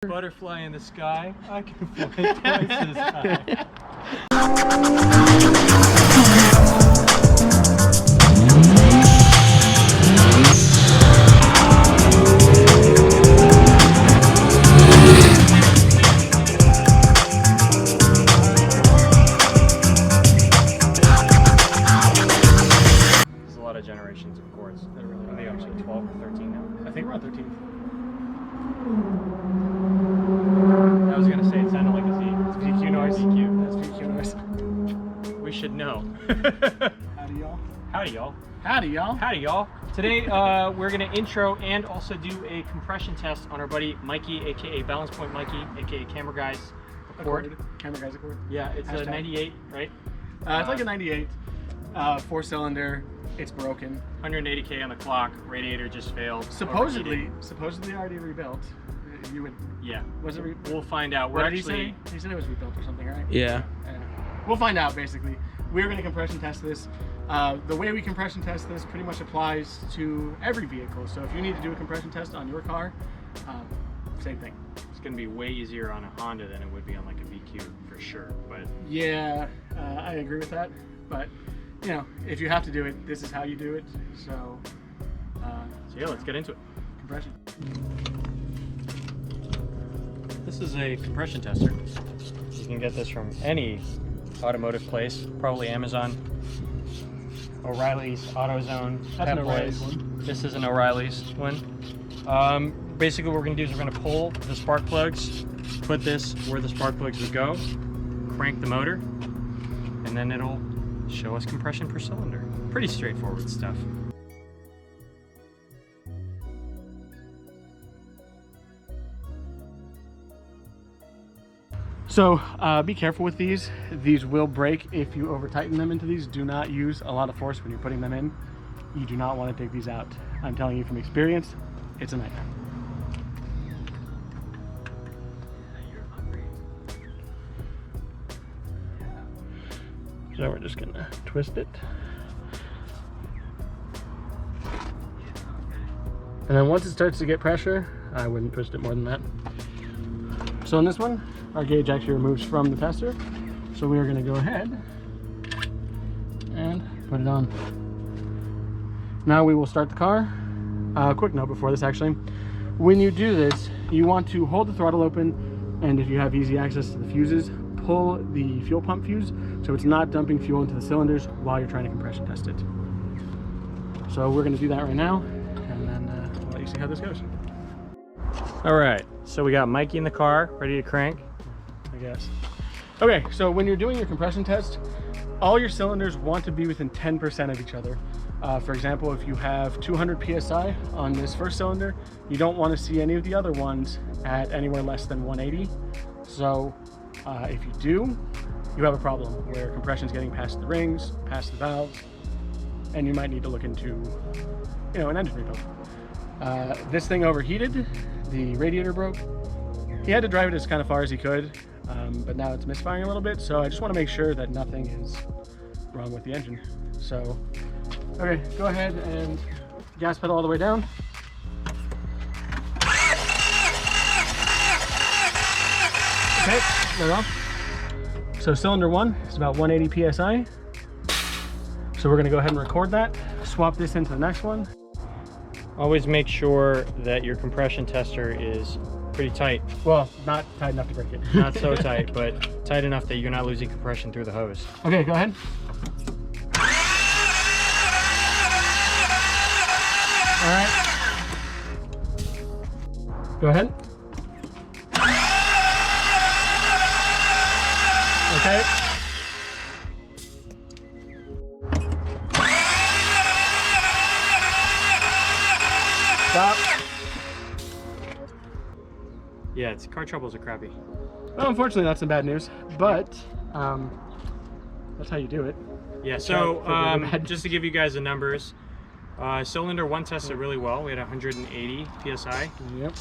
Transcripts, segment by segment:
Butterfly in the sky, I can fly twice as high. There's a lot of generations of chords. Are they actually 12 or 13 now? I think we're on 13. I was gonna say it sounded like a Z. It's VQ noise. VQ. That's VQ noise. We should know. Howdy, y'all. Howdy, y'all. Howdy, y'all. Howdy, y'all. Today, we're gonna intro and also do a compression test on our buddy Mikey, aka Balance Point Mikey, aka Camera Guy's Accord. Camera Guy's Accord. Yeah, it's Hashtag. a 98, right? It's like a 98, 4-cylinder. It's broken. 180K on the clock. Radiator just failed. Supposedly already rebuilt. You would. Yeah. Was it? We'll find out. What We're did actually. he said it was rebuilt or something, right? Yeah. We'll find out. Basically, we're going to compression test this. The way we compression test this pretty much applies to every vehicle. So if you need to do a compression test on your car, same thing. It's gonna be way easier on a Honda than it would be on like a VQ for sure. But yeah, I agree with that. But you know, if you have to do it, this is how you do it. So yeah, let's get into it. Compression. This is a compression tester. You can get this from any automotive place, probably Amazon, O'Reilly's, AutoZone, That's an Pep O'Reilly's Boys. one. This is an O'Reilly's one. Basically what we're gonna do is we're gonna pull the spark plugs, put this where the spark plugs would go, crank the motor, and then it'll show us compression per cylinder. Pretty straightforward stuff. So be careful with these. These will break if you over tighten them into these. Do not use a lot of force when you're putting them in. You do not want to take these out. I'm telling you from experience, it's a nightmare. So we're just gonna twist it. And then once it starts to get pressure, I wouldn't twist it more than that. So in this one, our gauge actually removes from the tester. So we are gonna go ahead and put it on. Now we will start the car. Quick note before this actually. When you do this, you want to hold the throttle open, and if you have easy access to the fuses, pull the fuel pump fuse so it's not dumping fuel into the cylinders while you're trying to compression test it. So we're gonna do that right now, and then I'll let you see how this goes. All right, so we got Mikey in the car, ready to crank. I guess. Okay, so when you're doing your compression test, all your cylinders want to be within 10% of each other. For example, if you have 200 PSI on this first cylinder, you don't want to see any of the other ones at anywhere less than 180. So if you do, you have a problem where compression is getting past the rings, past the valves, and you might need to look into, an engine rebuild. This thing overheated, the radiator broke. He had to drive it as kind of far as he could, but now it's misfiring a little bit, so I just want to make sure that nothing is wrong with the engine. So, okay, go ahead and gas pedal all the way down. Okay, there we go. So cylinder 1 is about 180 PSI. So we're gonna go ahead and record that, swap this into the next one. Always make sure that your compression tester is pretty tight. Well, not tight enough to break it. Not so tight, but tight enough that you're not losing compression through the hose. Okay, go ahead. All right. Go ahead. Okay. Stop. Yeah, car troubles are crappy. Well, unfortunately, that's some bad news, but that's how you do it. Yeah, so just to give you guys the numbers, cylinder 1 tested really well. We had 180 PSI. Yep.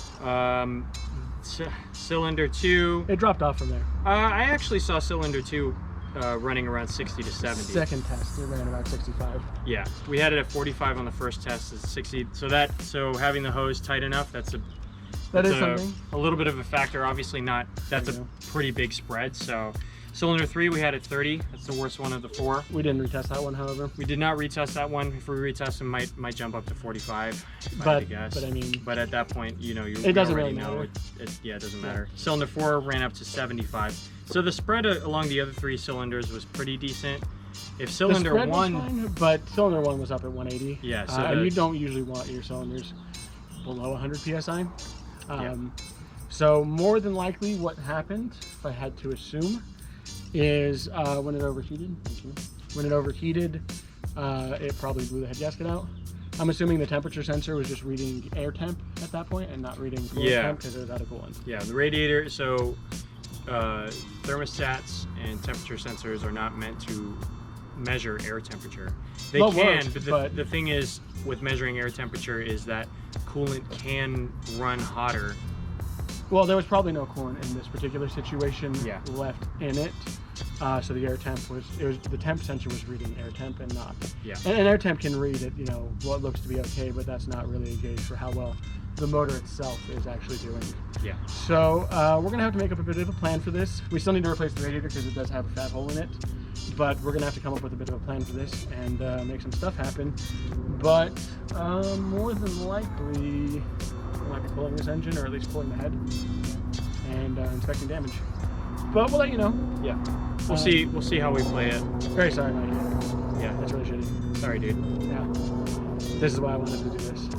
Cylinder 2. It dropped off from there. I actually saw cylinder 2 running around 60 to 70. Second test, it ran about 65. Yeah, we had it at 45 on the first test. It's 60. So having the hose tight enough, that's a That is It's something. a little bit of a factor. Obviously not. That's There you a pretty big spread. So cylinder 3 we had at 30. That's the worst one of the 4. We didn't retest that one, however. We did not retest that one. If we retest them, might jump up to 45. If I had But to guess. but I mean, But at that point, you know, It doesn't already really know matter. yeah, it doesn't matter. Cylinder 4 ran up to 75. So the spread along the other 3 cylinders was pretty decent. If the cylinder spread was 1, fine, but cylinder 1 was up at 180. yeah, so And you don't usually want your cylinders below 100 psi. So more than likely, what happened, if I had to assume, is when it overheated. When it overheated, it probably blew the head gasket out. I'm assuming the temperature sensor was just reading air temp at that point and not reading coolant temp because it was out of coolant. yeah, the radiator. So thermostats and temperature sensors are not meant to measure air temperature. They Well, can, works, but the thing is with measuring air temperature is that coolant can run hotter. Well, there was probably no coolant in this particular situation Yeah. left in it. So the air temp the temp sensor was reading air temp and not. Yeah. And air temp can read it, you know, what looks to be okay, but that's not really a gauge for how well the motor itself is actually doing. Yeah. So we're gonna have to make up a bit of a plan for this. We still need to replace the radiator because it does have a fat hole in it, but we're gonna have to come up with a bit of a plan for this and make some stuff happen. But more than likely, we might be pulling this engine, or at least pulling the head, and inspecting damage. But we'll let you know. Yeah. We'll see how we play it. Very sorry, Mikey. Yeah. That's really shitty. Sorry, dude. Yeah. This is why I wanted to do this.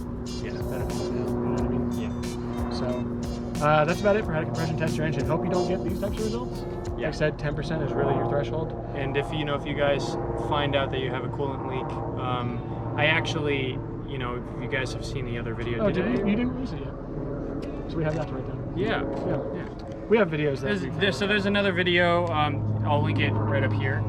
Yeah. Better than now, you know what I mean? Yeah. So that's about it for how to compression test your engine. Hope you don't get these types of results. Yeah. Like I said, 10% is really your threshold. And if you guys find out that you have a coolant leak, I actually, if you guys have seen the other video, Oh, you didn't release it yet. So we have that to write down. Yeah. Yeah. We have videos that So there's another video. I'll link it right up here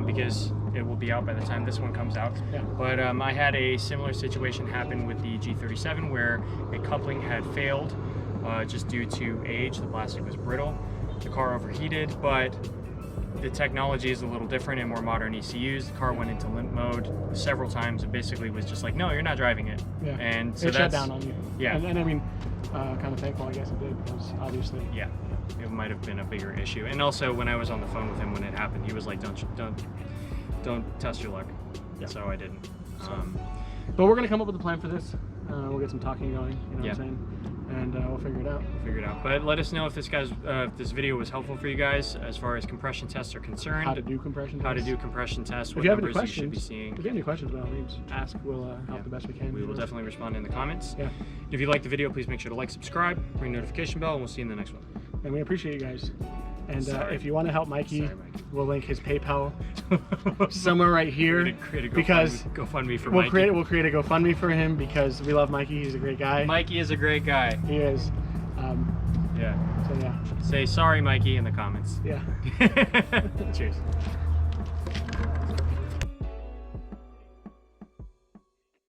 because it will be out by the time this one comes out. Yeah. But I had a similar situation happen with the G37 where a coupling had failed just due to age. The plastic was brittle. The car overheated, but the technology is a little different in more modern ECUs. The car went into limp mode several times and basically was just like, no, you're not driving it. Yeah. And so it shut down on you. Yeah. And I mean, kind of thankful, I guess it did, because obviously. Yeah. It might have been a bigger issue. And also, when I was on the phone with him when it happened, he was like, don't test your luck. Yeah. So I didn't. But we're gonna come up with a plan for this. We'll get some talking going. You know Yeah. what I'm saying? And we'll figure it out. Figure it out. But let us know if this video was helpful for you guys as far as compression tests are concerned. How to do compression How to tests. do compression tests. If What you have any numbers you should be questions, seeing. if you have any questions, by all means, ask. We'll help the best we can. We will definitely respond in the comments. Yeah. If you like the video, please make sure to like, subscribe, ring the notification bell, and we'll see you in the next one. And we appreciate you guys. And Sorry. if you want to help Mikey, Sorry, Mikey. we'll link his PayPal somewhere right here. Create a because GoFundMe for we'll Mikey. create a GoFundMe for him because we love Mikey. He's a great guy. Mikey is a great guy. He is. Yeah. So yeah. Say sorry, Mikey, in the comments. Yeah. Cheers.